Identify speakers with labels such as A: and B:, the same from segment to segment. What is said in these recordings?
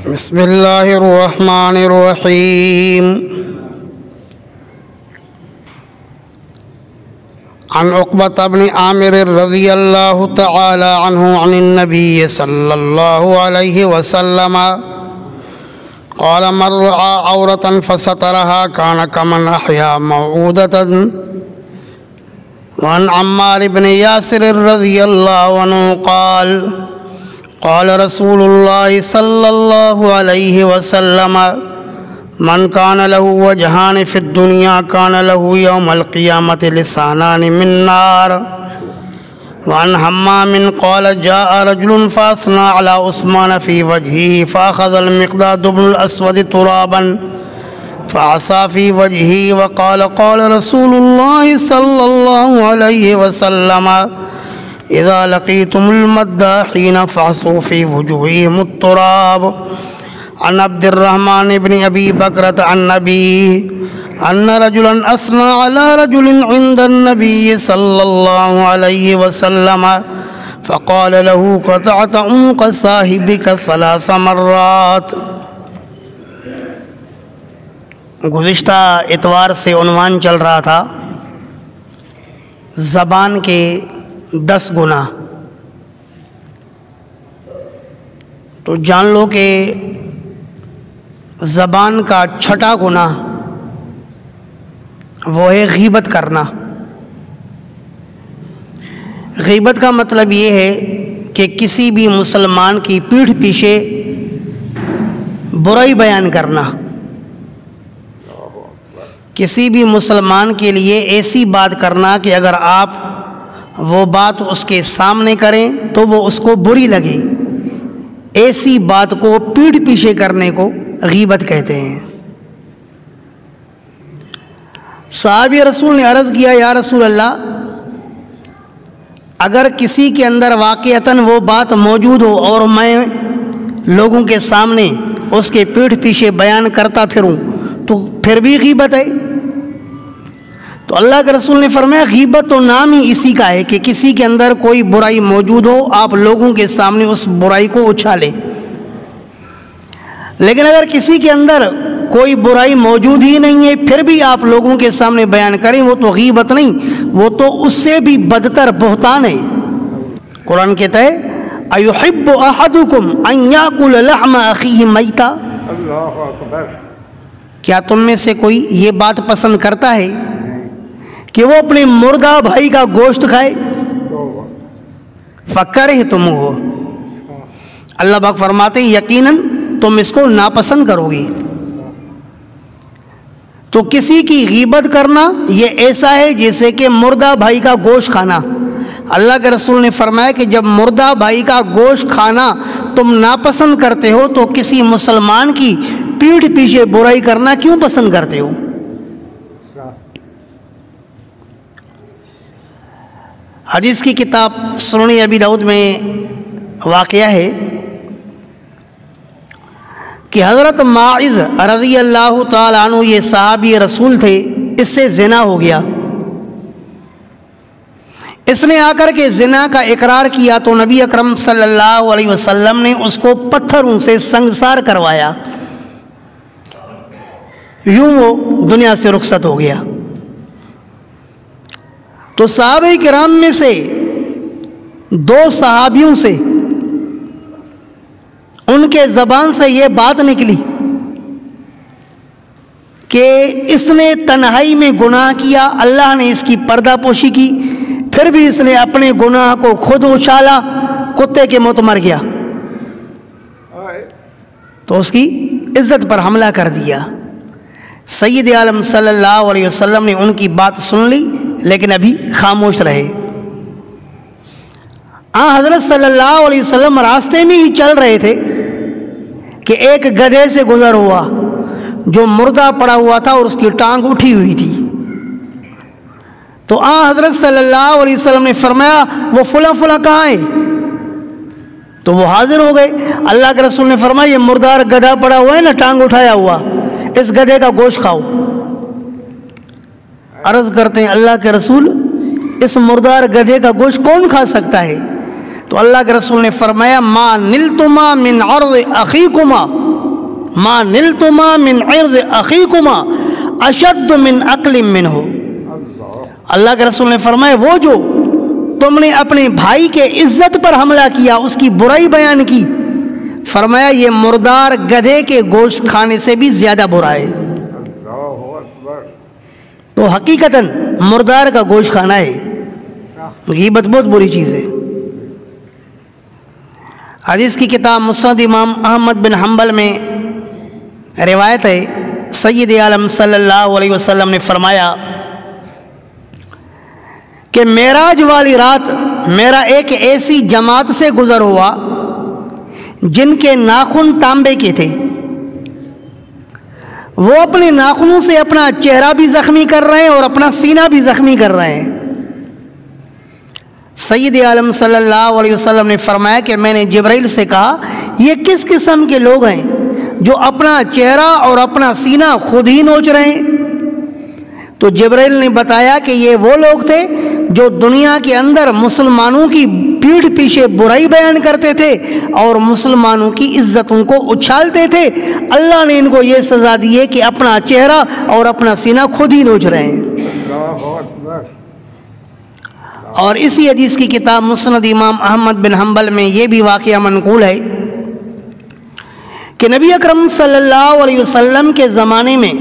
A: بسم اللہ الرحمن الرحیم عن عقبة بن عامر رضی اللہ تعالی عنہ عن النبی صلی اللہ علیہ وسلم قال من رعى عورة فسترها كان كمن أحيا موعودة. وعن عمار بن ياسر رضي الله عنه قال قال رسول الله صلى الله عليه وسلم من كان له وجهان في الدنيا كان له يوم القيامة لسانان من نار. وعن حمام قال جاء رجل فأثنى على عثمان في وجهه فأخذ المقداد بن الأسود ترابا فعصى في وجهه وقال قال رسول الله صلى الله عليه وسلم إذا لقيتم المداحين فعصوا في وجوههم التراب. عن عبد الرحمن بن أبي بكرة عن أبيه أن رجلا أثنى على رجل عند النبي صلى الله عليه وسلم فقال له قطعت عنق صاحبك 3 مرات. گزشتہ اتوار سے عنوان چل رہا تھا زبان کے 10 گناہ. تو جان لو کہ زبان کا 6واں گناہ وہ ہے غیبت کرنا. غیبت کا مطلب یہ ہے کہ کسی بھی مسلمان کی پیٹھ پیچھے برائی بیان کرنا، کسی بھی مسلمان کے لیے ایسی بات کرنا کہ اگر آپ وہ بات اس کے سامنے کریں تو وہ اس کو بری لگے. ایسی بات کو پیٹھ پیچھے کرنے کو غیبت کہتے ہیں. صحابی رسول نے عرض کیا یا رسول اللہ، اگر کسی کے اندر واقعتاً وہ بات موجود ہو اور میں لوگوں کے سامنے اس کے پیٹھ پیچھے بیان کرتا پھروں تو پھر بھی غیبت ہے؟ تو اللہ کے رسول نے فرمایا غیبت تو نام ہی اسی کا ہے کہ کسی کے اندر کوئی برائی موجود ہو، آپ لوگوں کے سامنے اس برائی کو اچھالیں. لیکن اگر کسی کے اندر کوئی برائی موجود ہی نہیں ہے پھر بھی آپ لوگوں کے سامنے بیان کریں، وہ تو غیبت نہیں، وہ تو اس سے بھی بدتر بہتان ہے. قرآن کہتا ہے اَيُحِبُّ أَحَدُكُمْ أَن يَأْكُلَ لَحْمَ أَخِيهِ مَيْتًا. اللہ اکبر. کیا تم میں سے کوئی یہ بات پسند کرتا ہے کہ وہ اپنے مردہ بھائی کا گوشت کھائے؟ فَكَرِهْتُمُوهُ. اللہ پاک فرماتے ہیں یقیناً تم اس کو ناپسند کرو گی. تو کسی کی غیبت کرنا یہ ایسا ہے جیسے کہ مردہ بھائی کا گوشت کھانا. اللہ کے رسول نے فرمایا کہ جب مردہ بھائی کا گوشت کھانا تم ناپسند کرتے ہو تو کسی مسلمان کی پیٹھ پیچھے برائی کرنا کیوں پسند کرتے ہو؟ حدیث کی کتاب سنن ابی داؤد میں واقعہ ہے کہ حضرت ماعز رضی اللہ تعالیٰ عنہ یہ صحابی رسول تھے، اس سے زنا ہو گیا. اس نے آ کر کے زنا کا اقرار کیا تو نبی اکرم صلی اللہ علیہ وسلم نے اس کو پتھروں سے سنگسار کروایا. یوں وہ دنیا سے رخصت ہو گیا. تو صحابہ کرام میں سے 2 صحابیوں سے ان کے زبان سے یہ بات نکلی کہ اس نے تنہائی میں گناہ کیا، اللہ نے اس کی پردہ پوشی کی، پھر بھی اس نے اپنے گناہ کو خود اچھالا، کتے کے موت مر گیا. تو اس کی عزت پر حملہ کر دیا. سید عالم صلی اللہ علیہ وسلم نے ان کی بات سن لی لیکن ابھی خاموش رہے. حضرت صلی اللہ علیہ وسلم راستے میں ہی چل رہے تھے کہ ایک گدھے سے گزر ہوا جو مردہ پڑا ہوا تھا اور اس کی ٹانگ اٹھی ہوئی تھی. تو حضرت صلی اللہ علیہ وسلم نے فرمایا وہ فلاں فلاں کہاں ہے؟ تو وہ حاضر ہو گئے. اللہ کے رسول نے فرمایا یہ مردار گدھا پڑا ہوا ہے نا، ٹانگ اٹھایا ہوا، اس گدھے کا گوشت کھاؤ. عرض کرتے ہیں اللہ کے رسول اس مردار گدھے کا گوشت کون کھا سکتا ہے؟ تو اللہ کے رسول نے فرمایا ما نلتما من عرض اخیکما ما نلتما من عرض اخیکما اشد من عقل منہ. اللہ کے رسول نے فرمایا وہ جو تم نے اپنے بھائی کے عزت پر حملہ کیا، اس کی برائی بیان کی، فرمایا یہ مردار گدھے کے گوشت کھانے سے بھی زیادہ برا ہے. تو حقیقتاً مردار کا گوشت کھانا ہے، غیبت بہت بری چیز ہے. حدیث کی کتاب مسند امام احمد بن حنبل میں روایت ہے، سید عالم صلی اللہ علیہ وسلم نے فرمایا کہ معراج والی رات میرا ایک ایسی جماعت سے گزر ہوا جن کے ناخن تانبے کے تھے. وہ اپنے ناخنوں سے اپنا چہرہ بھی زخمی کر رہے ہیں اور اپنا سینہ بھی زخمی کر رہے ہیں. سید عالم صلی اللہ علیہ وسلم نے فرمایا کہ میں نے جبرائیل سے کہا یہ کس قسم کے لوگ ہیں جو اپنا چہرہ اور اپنا سینہ خود ہی نوچ رہے ہیں؟ تو جبرائیل نے بتایا کہ یہ وہ لوگ تھے جو دنیا کے اندر مسلمانوں کی پیٹھ پیچھے برائی بیان کرتے تھے اور مسلمانوں کی عزتوں کو اچھالتے تھے. اللہ نے ان کو یہ سزا دی ہے کہ اپنا چہرہ اور اپنا سینہ خود ہی نوچ رہے ہیں. اور اسی حدیث کی کتاب مسند امام احمد بن حنبل میں یہ بھی واقعہ منقول ہے کہ نبی اکرم صلی اللہ علیہ وسلم کے زمانے میں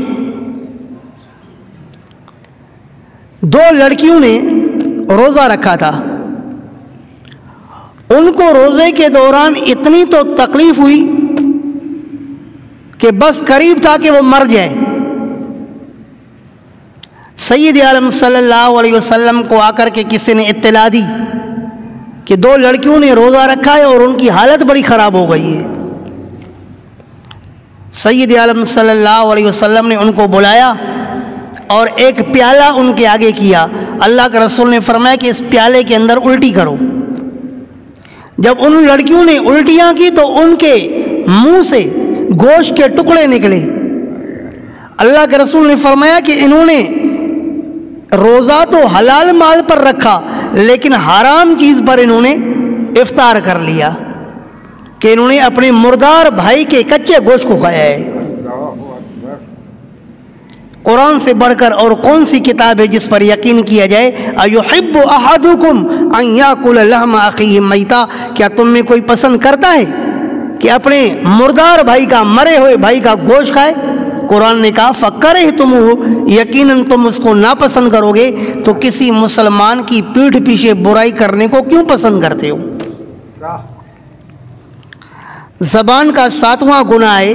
A: دو لڑکیوں نے روزہ رکھا تھا. ان کو روزے کے دوران اتنی تو تکلیف ہوئی کہ بس قریب تھا کہ وہ مر جائے. سید عالم صلی اللہ علیہ وسلم کو آ کر کے کسی نے اطلاع دی کہ دو لڑکیوں نے روزہ رکھا ہے اور ان کی حالت بڑی خراب ہو گئی ہے. سید عالم صلی اللہ علیہ وسلم نے ان کو بلایا اور ایک پیالہ ان کے آگے کیا. اللہ کے رسول نے فرمایا کہ اس پیالے کے اندر الٹی کرو. جب ان لڑکیوں نے الٹیاں کی تو ان کے منہ سے گوشت کے ٹکڑے نکلے. اللہ کے رسول نے فرمایا کہ انہوں نے روزہ تو حلال مال پر رکھا لیکن حرام چیز پر انہوں نے افطار کر لیا کہ انہوں نے اپنے مردار بھائی کے کچے گوشت کو کھایا ہے. قرآن سے بڑھ کر اور کون سی کتاب ہے جس پر یقین کیا جائے؟ ایحب احدکم ان یاکل لحم اخیہ میتا. کیا تم میں کوئی پسند کرتا ہے کہ اپنے مردار بھائی کا، مرے ہوئے بھائی کا گوشت کھائے؟ قرآن نے کہا فَكَرِهْتُمُوهُ، یقیناً تم اس کو ناپسند کرو گے تو کسی مسلمان کی پیٹھ پیچھے برائی کرنے کو کیوں پسند کرتے ہو؟ زبان کا 7واں گناہ ہے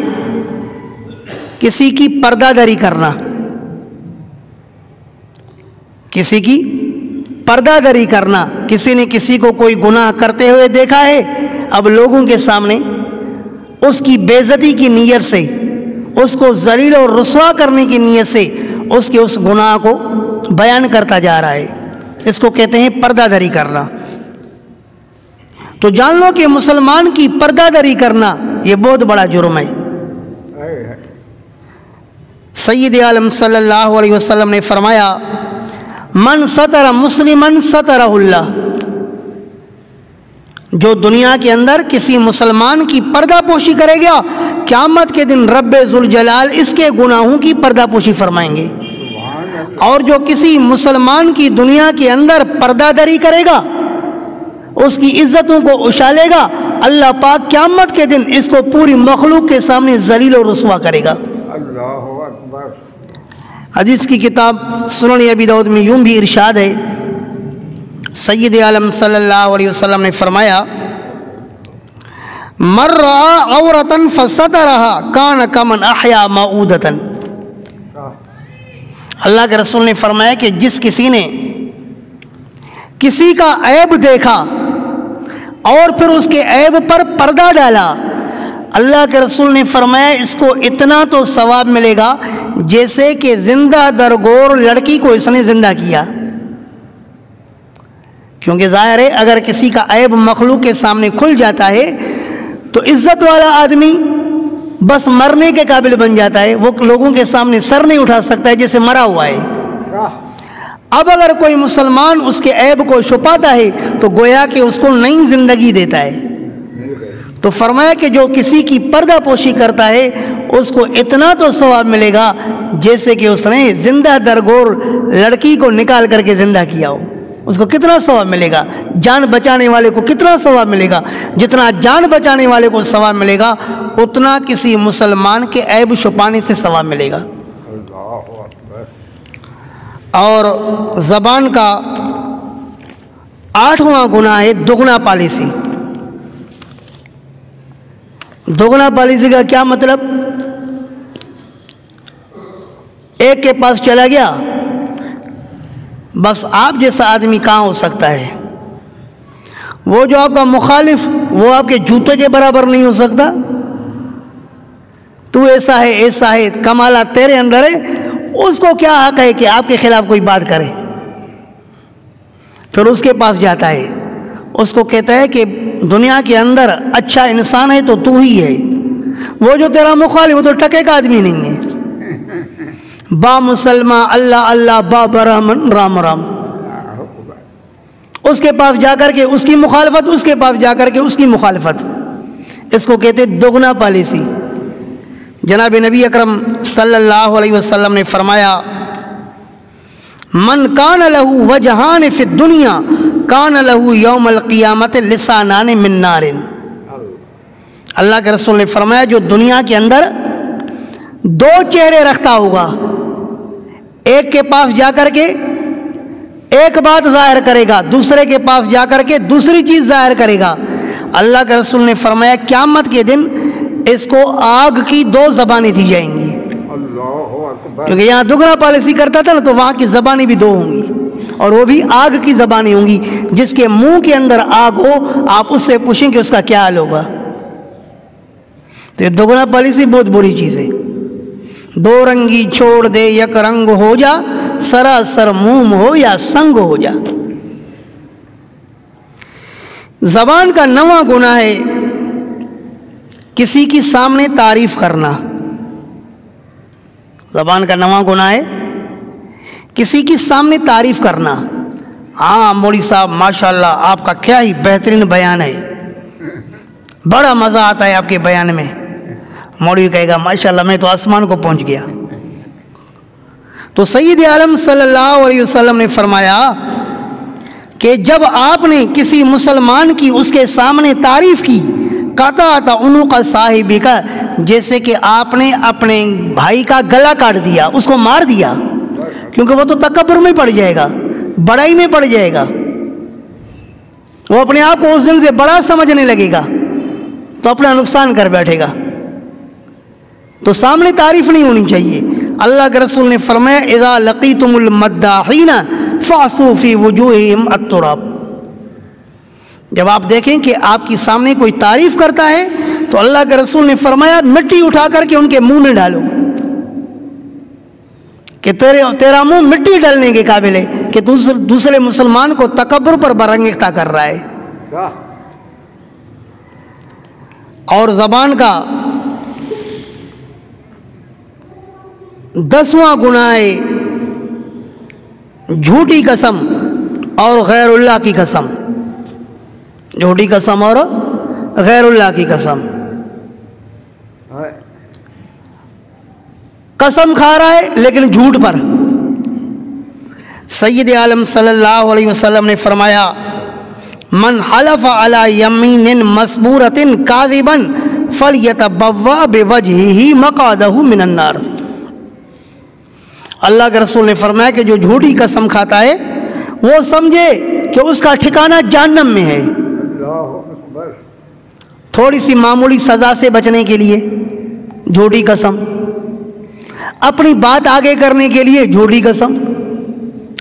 A: کسی کی پردہ داری کرنا. کسی کی پردہ داری کرنا. کسی نے کسی کو کوئی گناہ کرتے ہوئے دیکھا ہے، اب لوگوں کے سامنے اس کی بے عزتی کی نیت سے، اس کو ذلیل اور رسوا کرنے کی نیت سے اس کے اس گناہ کو بیان کرتا جا رہا ہے. اس کو کہتے ہیں پردہ داری کرنا. تو جان لو کہ مسلمان کی پردہ داری کرنا یہ بہت بڑا جرم ہے. سید عالم صلی اللہ علیہ وسلم نے فرمایا من ستر مسلمن سترہ اللہ. جو دنیا کے اندر کسی مسلمان کی پردہ پوشی کرے گا، قیامت کے دن رب ذوالجلال اس کے گناہوں کی پردہ پوشی فرمائیں گے. اور جو کسی مسلمان کی دنیا کے اندر پردہ داری کرے گا، اس کی عزتوں کو اچھالے گا، اللہ پاک قیامت کے دن اس کو پوری مخلوق کے سامنے ذلیل و رسوا کرے گا. حدیث کی کتاب سنن ابی داؤد میں یوں بھی ارشاد ہے، سید عالم صلی اللہ علیہ وسلم نے فرمایا من رأى عورة فسترها كان كمن احیا موعودة. اللہ کے رسول نے فرمایا کہ جس کسی نے کسی کا عیب دیکھا اور پھر اس کے عیب پر پردہ ڈالا، اللہ کے رسول نے فرمایا اس کو اتنا تو ثواب ملے گا جیسے کہ زندہ درگور لڑکی کو اس نے زندہ کیا. کیونکہ ظاہر ہے اگر کسی کا عیب مخلوق کے سامنے کھل جاتا ہے تو عزت والا آدمی بس مرنے کے قابل بن جاتا ہے. وہ لوگوں کے سامنے سر نہیں اٹھا سکتا ہے جیسے مرا ہوا ہے. اب اگر کوئی مسلمان اس کے عیب کو چھپاتا ہے تو گویا کہ اس کو نئی زندگی دیتا ہے. تو فرمایا کہ جو کسی کی پردہ پوشی کرتا ہے اس کو اتنا تو ثواب ملے گا جیسے کہ اس نے زندہ درگور لڑکی کو نکال کر کے زندہ کیا ہو. اس کو کتنا ثواب ملے گا؟ جان بچانے والے کو کتنا ثواب ملے گا؟ جتنا جان بچانے والے کو ثواب ملے گا اتنا کسی مسلمان کے عیب چھپانے سے ثواب ملے گا. اور زبان کا 8واں گناہ ہے دگنا پالیسی. دگنا پالیسی کا کیا مطلب؟ ایک کے پاس چلا گیا، بس آپ جیسا آدمی کہاں ہو سکتا ہے؟ وہ جو آپ کا مخالف وہ آپ کے جوتے کے برابر نہیں ہو سکتا. تو ایسا ہے کمالات تیرے اندر ہے، اس کو کیا حق ہے کہ آپ کے خلاف کوئی بات کرے؟ پھر اس کے پاس جاتا ہے، اس کو کہتا ہے کہ دنیا کے اندر اچھا انسان ہے تو ہی ہے، وہ جو تیرا مخالف وہ تو ٹکے کا آدمی نہیں ہے. با مسلمہ اللہ اللہ با برہمن رام رام. اس کے پاس جا کر کے اس کی مخالفت، اس کے پاس جا کر کے اس کی مخالفت. اس کو کہتے دگنا پالیسی. جناب نبی اکرم صلی اللہ علیہ وسلم نے فرمایا من کان لہ وجہان فی الدنیا کان لہ یوم القیامت لسانان من نار. اللہ کے رسول نے فرمایا جو دنیا کے اندر 2 چہرے رکھتا ہوگا، ایک کے پاس جا کر کے ایک بات ظاہر کرے گا، دوسرے کے پاس جا کر کے دوسری چیز ظاہر کرے گا، اللہ کے رسول نے فرمایا قیامت کے دن اس کو آگ کی 2 زبانیں دی جائیں گی. کیونکہ یہاں دگنا پالیسی کرتا تھا نا، تو وہاں کی زبانیں بھی 2 ہوں گی، اور وہ بھی آگ کی زبانیں ہوں گی. جس کے منہ کے اندر آگ ہو آپ اس سے پوچھیں کہ اس کا کیا حال ہوگا. تو یہ دگنا پالیسی بہت بری چیز ہے. 2 رنگی چھوڑ دے یک رنگ ہو جا، سراسر موم ہو یا سنگ ہو جا. زبان کا 9واں گناہ ہے کسی کی سامنے تعریف کرنا. زبان کا 9واں گناہ ہے کسی کی سامنے تعریف کرنا. ہاں مولوی صاحب ماشاءاللہ آپ کا کیا ہی بہترین بیان ہے، بڑا مزہ آتا ہے آپ کے بیان میں. مولوی کہے گا ماشاءاللہ میں تو آسمان کو پہنچ گیا. تو سید عالم صلی اللہ علیہ وسلم نے فرمایا کہ جب آپ نے کسی مسلمان کی اس کے سامنے تعریف کی، قطعت عنق صاحبی کا، جیسے کہ آپ نے اپنے بھائی کا گلا کاٹ دیا، اس کو مار دیا. کیونکہ وہ تو تکبر میں پڑ جائے گا، بڑائی میں پڑ جائے گا، وہ اپنے آپ کو اس دن سے بڑا سمجھنے لگے گا تو اپنا نقصان کر بیٹھے گا. تو سامنے تعریف نہیں ہونی چاہیے. اللہ کے رسول نے فرمایا اذا لقیتم المداحین فاعصوا فی وجوہہم التراب. جب آپ دیکھیں کہ آپ کی سامنے کوئی تعریف کرتا ہے تو اللہ کے رسول نے فرمایا مٹی اٹھا کر کے ان کے منہ میں ڈالو، کہ تیرا منہ مٹی ڈالنے کے قابل ہے کہ دوسرے مسلمان کو تکبر پر برانگیختہ کر رہا ہے. اور زبان کا 10واں گناہ ہے جھوٹی قسم اور غیر اللہ کی قسم. جھوٹی قسم اور غیر اللہ کی قسم. قسم کھا رہا ہے لیکن جھوٹ پر. سید عالم صلی اللہ علیہ وسلم نے فرمایا من حلف علی یمین مسبورۃ کاذبا فلیتبوأ بوجہہ مقعدہ من النار. اللہ کے رسول نے فرمایا کہ جو جھوٹی قسم کھاتا ہے وہ سمجھے کہ اس کا ٹھکانہ جہنم میں ہے. تھوڑی سی معمولی سزا سے بچنے کے لیے جھوٹی قسم، اپنی بات آگے کرنے کے لیے جھوٹی قسم،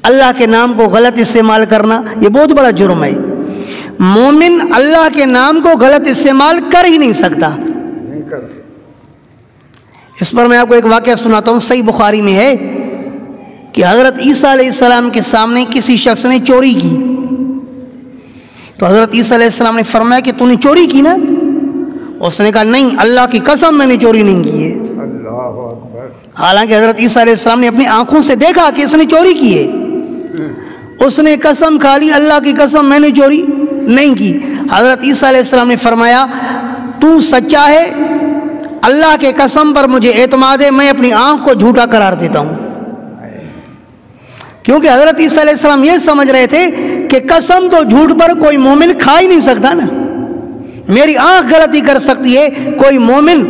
A: اللہ کے نام کو غلط استعمال کرنا یہ بہت بڑا جرم ہے. مومن اللہ کے نام کو غلط استعمال کر ہی نہیں سکتا. اس پر میں آپ کو ایک واقعہ سناتا ہوں. صحیح بخاری میں ہے کہ حضرت عیسیٰ علیہ السلام کے سامنے کسی شخص نے چوری کی تو حضرت عیسیٰ علیہ السلام نے فرمایا کہ تو نے چوری کی نا؟ اس نے کہا نہیں اللہ کی قسم میں نے چوری نہیں کی ہے. حالانکہ حضرت عیسیٰ علیہ السلام نے اپنی آنکھوں سے دیکھا کہ اس نے چوری کی ہے. اس نے قسم کھا لی اللہ کی قسم میں نے چوری نہیں کی. حضرت عیسیٰ علیہ السلام نے فرمایا تو سچا ہے اللہ کے قسم پر مجھے اعتماد ہے، میں اپنی آنکھ کو جھوٹا قرار دیتا ہوں. کیونکہ حضرت عیسیٰ علیہ السلام یہ سمجھ رہے تھے کہ قسم تو جھوٹ پر کوئی مومن کھا ہی نہیں سکتا نا. میری آنکھ غلطی کر سکتی ہے، کوئی مومن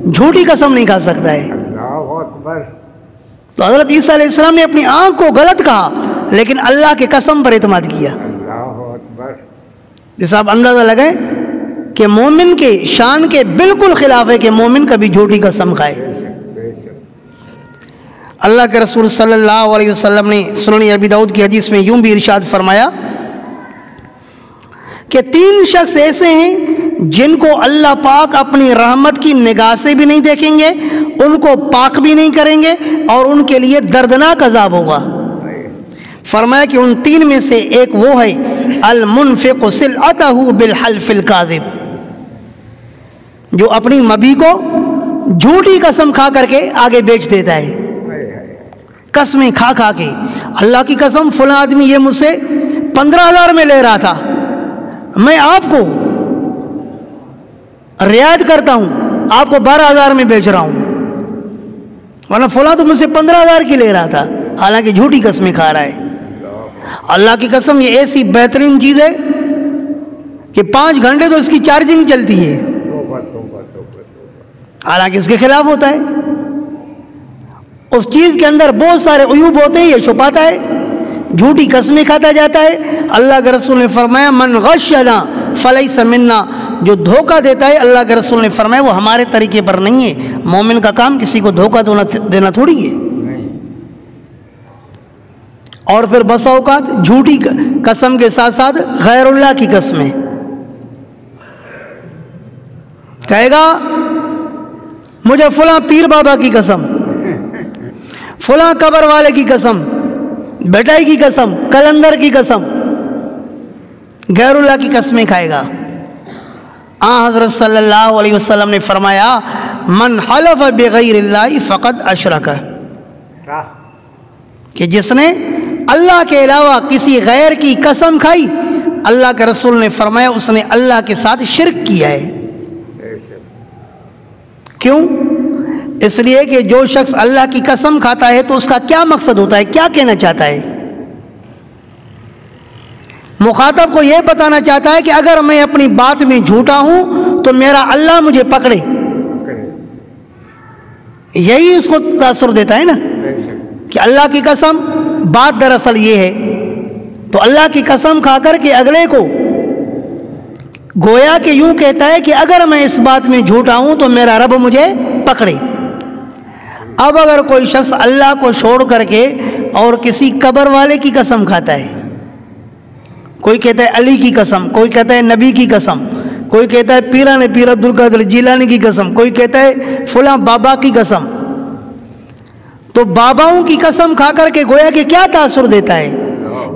A: جھوٹی قسم نہیں کھا سکتا ہے.
B: اللہ اکبر.
A: تو حضرت عیسیٰ علیہ السلام نے اپنی آنکھ کو غلط کہا لیکن اللہ کے قسم پر اعتماد کیا.
B: اللہ اکبر.
A: جیسا آپ اندازہ لگائیں کہ مومن کے شان کے بالکل خلاف ہے کہ مومن کبھی جھوٹی قسم کھائے.
B: بے شک بے شک.
A: اللہ کے رسول صلی اللہ علیہ وسلم نے سنن ابی داؤد کی حدیث میں یوں بھی ارشاد فرمایا کہ 3 شخص ایسے ہیں جن کو اللہ پاک اپنی رحمت کی نگاہ سے بھی نہیں دیکھیں گے، ان کو پاک بھی نہیں کریں گے اور ان کے لیے دردناک عذاب ہوگا. فرمایا کہ ان 3 میں سے ایک وہ ہے المنفق سلعتہ بالحلف الکاذب، جو اپنی مبی کو جھوٹی قسم کھا کر کے آگے بیچ دیتا ہے. قسمیں کھا کھا کے اللہ کی قسم فلاں آدمی یہ مجھ سے 15,000 میں لے رہا تھا، میں آپ کو رعایت کرتا ہوں، آپ کو 12,000 میں بیچ رہا ہوں، ورنہ فلاں تو مجھ سے 15,000 کی لے رہا تھا، حالانکہ جھوٹی قسمیں کھا رہا ہے. اللہ کی قسم یہ ایسی بہترین چیز ہے کہ 5 گھنٹے تو اس کی چارجنگ چلتی ہے،
B: توبہ توبہ توبہ.
A: حالانکہ اس کے خلاف ہوتا ہے. اس چیز کے اندر بہت سارے عیوب ہوتے ہیں، یہ چھپاتا ہے، جھوٹی قسمیں کھاتا جاتا ہے. اللہ کے رسول نے فرمایا من غشنا فلیس منا، جو دھوکہ دیتا ہے اللہ کے رسول نے فرمایا وہ ہمارے طریقے پر نہیں ہے. مومن کا کام کسی کو دھوکہ دینا تھوڑی ہے. اور پھر بس اوقات جھوٹی قسم کے ساتھ ساتھ غیر اللہ کی قسمیں کہے گا، مجھے فلاں پیر بابا کی قسم، فلاں قبر والے کی قسم، بیٹائی کی قسم، کلندر کی قسم، غیر اللہ کی قسمیں کھائے گا. حضرت صلی اللہ علیہ وسلم نے فرمایا من حلف بغیر اللہ فقد اشرک، کہ جس نے اللہ کے علاوہ کسی غیر کی قسم کھائی، اللہ کے رسول نے فرمایا اس نے اللہ کے ساتھ شرک کیا ہے. کیوں؟ اس لیے کہ جو شخص اللہ کی قسم کھاتا ہے تو اس کا کیا مقصد ہوتا ہے، کیا کہنا چاہتا ہے؟ مخاطب کو یہ بتانا چاہتا ہے کہ اگر میں اپنی بات میں جھوٹا ہوں تو میرا اللہ مجھے پکڑے. یہی اس کو تاثر دیتا ہے نا کہ اللہ کی قسم، بات دراصل یہ ہے. تو اللہ کی قسم کھا کر کے اگلے کو گویا کہ یوں کہتا ہے کہ اگر میں اس بات میں جھوٹا ہوں تو میرا رب مجھے پکڑے. اب اگر کوئی شخص اللہ کو چھوڑ کر کے اور کسی قبر والے کی قسم کھاتا ہے، کوئی کہتا ہے علی کی قسم، کوئی کہتا ہے نبی کی قسم، کوئی کہتا ہے پیران پیر عبد القادر جیلانی کی قسم، کوئی کہتا ہے فلاں بابا کی قسم، تو باباؤں کی قسم کھا کر کے گویا کہ کیا تاثر دیتا ہے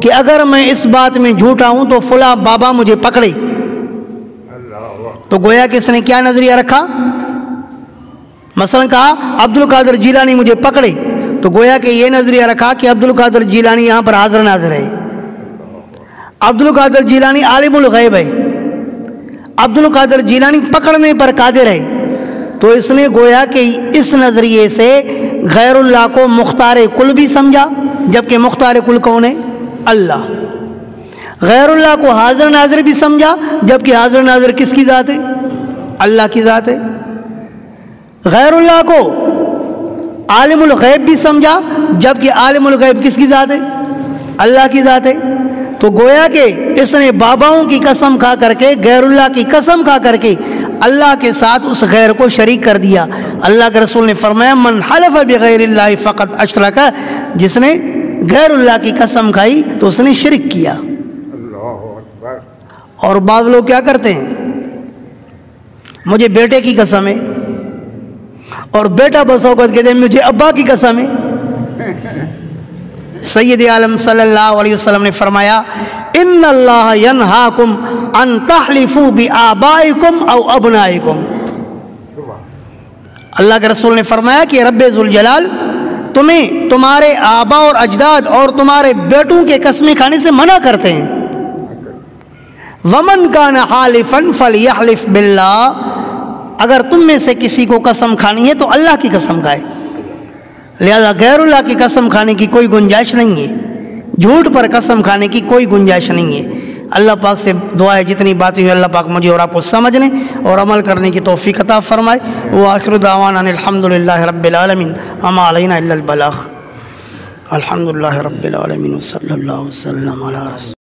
A: کہ اگر میں اس بات میں جھوٹا ہوں تو فلاں بابا مجھے پکڑے. تو گویا کہ اس نے کیا نظریہ رکھا؟ مثلا کہا عبد القادر جیلانی مجھے پکڑے، تو گویا کہ یہ نظریہ رکھا کہ عبد القادر جیلانی یہاں پر حاضر ناظر ہے، عبد القادر جیلانی عالم الغیب ہے، عبد القادر جیلانی پکڑنے پر قادر ہے. تو اس نے گویا کہ اس نظریے سے غیر اللہ کو مختار کل بھی سمجھا، جبکہ مختار کل کون ہے؟ اللہ. غیر اللہ کو حاضر ناظر بھی سمجھا، جبکہ حاضر ناظر کس کی ذات ہے؟ اللہ کی ذات ہے. غیر اللہ کو عالم الغیب بھی سمجھا، جبکہ عالم الغیب کس کی ذات ہے؟ اللہ کی ذات ہے. تو گویا کہ اس نے باباؤں کی قسم کھا کر کے، غیر اللہ کی قسم کھا کر کے اللہ کے ساتھ اس غیر کو شریک کر دیا. اللہ کے رسول نے فرمایا من حلف بغیر اللہ فقط اشرک، جس نے غیر اللہ کی قسم کھائی تو اس نے شرک کیا.
B: اللہ اکبر.
A: اور بعض لوگ کیا کرتے ہیں، مجھے بیٹے کی قسم ہے، اور بیٹا بس اوقات کہتے ہیں مجھے ابا کی قسم ہے. سید عالم صلی اللہ علیہ وسلم نے فرمایا ان اللہ ینہاکم ان تحلفوا بآبائکم او ابنائکم. اللہ کے رسول نے فرمایا کہ رب ذوالجلال تمہیں تمہارے آبا اور اجداد اور تمہارے بیٹوں کے قسمیں کھانے سے منع کرتے ہیں. ومن کان حالفا فلیحلف باللہ، اگر تم میں سے کسی کو قسم کھانی ہے تو اللہ کی قسم کھائے، لہذا غیر اللہ کی قسم کھانے کی کوئی گنجائش نہیں ہے، جھوٹ پر قسم کھانے کی کوئی گنجائش نہیں ہے۔ اللہ پاک سے دعا ہے جتنی باتیں ہوئی اللہ پاک مجھے اور آپ کو سمجھنے اور عمل کرنے کی توفیق عطا فرمائے۔ وآخر دعوانا ان الحمدللہ رب العالمین وما علینا الا البلاغ۔ الحمدللہ رب العالمین صلی اللہ وسلم علی رسول